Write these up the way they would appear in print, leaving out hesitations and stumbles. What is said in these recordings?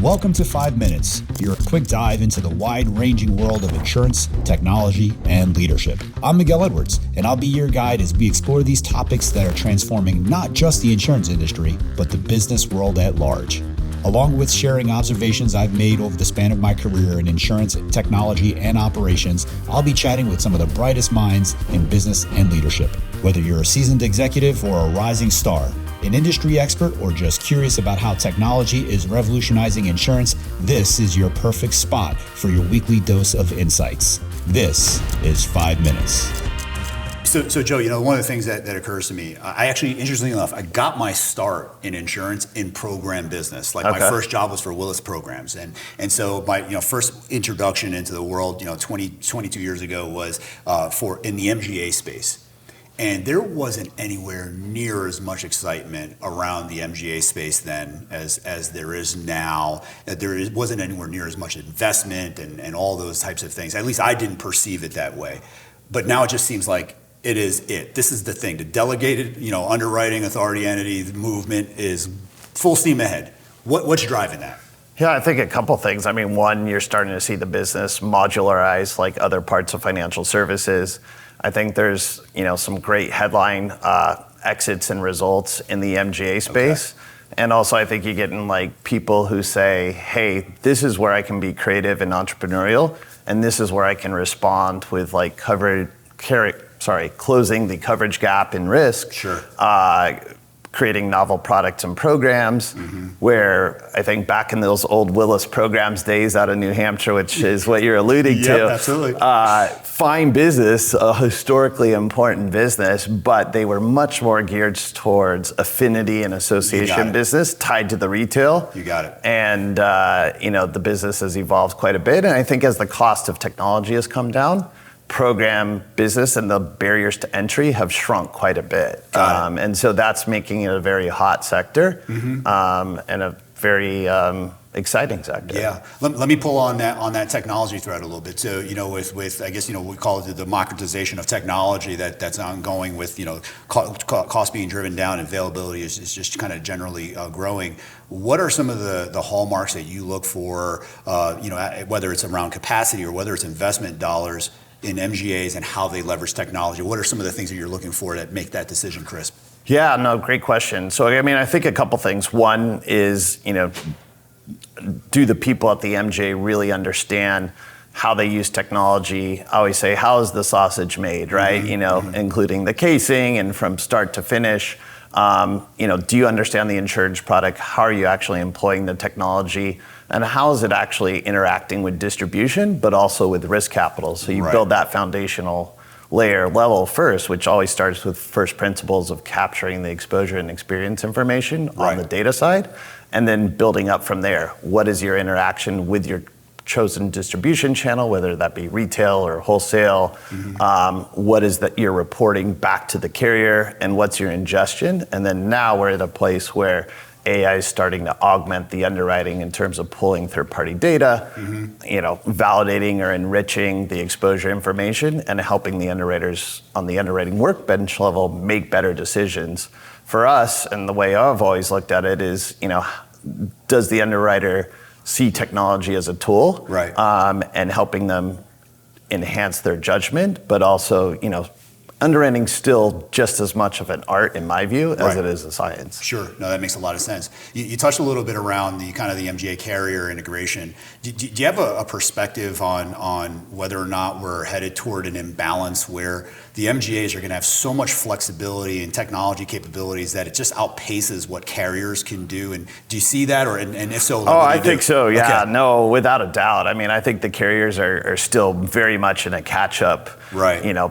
Welcome to 5 Minutes, your quick dive into the wide-ranging world of insurance, technology, and leadership. I'm Miguel Edwards, and I'll be your guide as we explore these topics that are transforming not just the insurance industry, but the business world at large. Along with sharing observations I've made over the span of my career in insurance, technology, and operations, I'll be chatting with some of the brightest minds in business and leadership. Whether you're a seasoned executive or a rising star, an industry expert, or just curious about how technology is revolutionizing insurance, this is your perfect spot for your weekly dose of insights. This is 5 Minutes. So Joe, one of the things that occurs to me, I actually, interestingly enough, I got my start in insurance in program business. My first job was for Willis Programs. And so my first introduction into the world, 22 years ago was in the MGA space. And there wasn't anywhere near as much excitement around the MGA space then as there is now. Wasn't anywhere near as much investment and all those types of things. At least I didn't perceive it that way. But now it just seems like it is it. This is the thing. The delegated, underwriting authority entity the movement is full steam ahead. What's driving that? Yeah, I think a couple things. One, you're starting to see the business modularize like other parts of financial services. I think there's, some great headline exits and results in the MGA space. Okay. And also I think you're getting people who say, hey, this is where I can be creative and entrepreneurial, and this is where I can respond with closing the coverage gap in risk. Sure. Creating novel products and programs, where I think back in those old Willis Programs days out of New Hampshire, which is what you're alluding to. Absolutely. Fine business, a historically important business, but they were much more geared towards affinity and association business tied to the retail. You got it. And the business has evolved quite a bit. And I think as the cost of technology has come down, program business and the barriers to entry have shrunk quite a bit. And so that's making it a very hot sector and a very exciting sector. Yeah. Let me pull on that technology thread a little bit. So, with I guess, we call it the democratization of technology that's ongoing with, cost being driven down, and availability is just kind of generally growing. What are some of the hallmarks that you look for, whether it's around capacity or whether it's investment dollars in MGAs and how they leverage technology? What are some of the things that you're looking for that make that decision crisp? Yeah, no, great question. So, I think a couple things. One is, do the people at the MGA really understand how they use technology? I always say, how is the sausage made, right? Including the casing and from start to finish. Do you understand the insurance product? How are you actually employing the technology? And how is it actually interacting with distribution, but also with risk capital? So you build that foundational level first, which always starts with first principles of capturing the exposure and experience information on the data side, and then building up from there. What is your interaction with your chosen distribution channel, whether that be retail or wholesale? What is that you're reporting back to the carrier, and what's your ingestion? And then now we're at a place where AI is starting to augment the underwriting in terms of pulling third-party data, validating or enriching the exposure information, and helping the underwriters on the underwriting workbench level make better decisions. For us, and the way I've always looked at it is, does the underwriter see technology as a tool, and helping them enhance their judgment, but also, underwriting still just as much of an art, in my view, as it is a science. Sure. No, that makes a lot of sense. You touched a little bit around the kind of the MGA carrier integration. Do you have a perspective on whether or not we're headed toward an imbalance where the MGAs are going to have so much flexibility and technology capabilities that it just outpaces what carriers can do? And do you see that, and if so, I think so. Yeah. Okay. No, without a doubt. I think the carriers are still very much in a catch-up,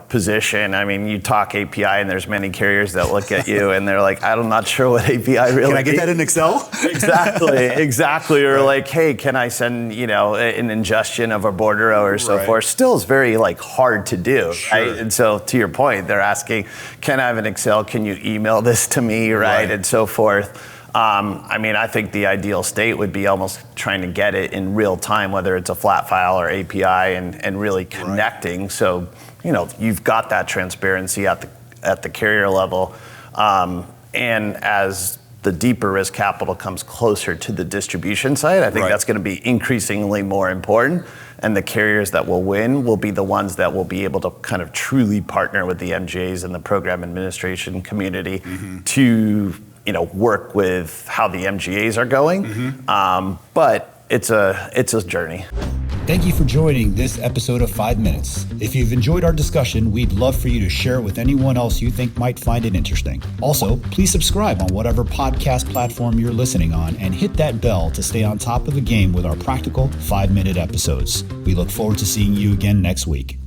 position. You talk API, and there's many carriers that look at you and they're like, I'm not sure what API really. Can I get that in Excel? Exactly. Or hey, can I send an ingestion of a bordereau or so forth? Still is very hard to do. Sure. Right? And so to your point, they're asking, can I have an Excel? Can you email this to me? Right. And so forth. I think the ideal state would be almost trying to get it in real time, whether it's a flat file or API, and really connecting. So, you've got that transparency at the carrier level. And as the deeper risk capital comes closer to the distribution side, I think that's going to be increasingly more important. And the carriers that will win will be the ones that will be able to kind of truly partner with the MGAs and the program administration community to, work with how the MGAs are going. But it's a journey. Thank you for joining this episode of 5 Minutes. If you've enjoyed our discussion, we'd love for you to share it with anyone else you think might find it interesting. Also, please subscribe on whatever podcast platform you're listening on and hit that bell to stay on top of the game with our practical 5-minute episodes. We look forward to seeing you again next week.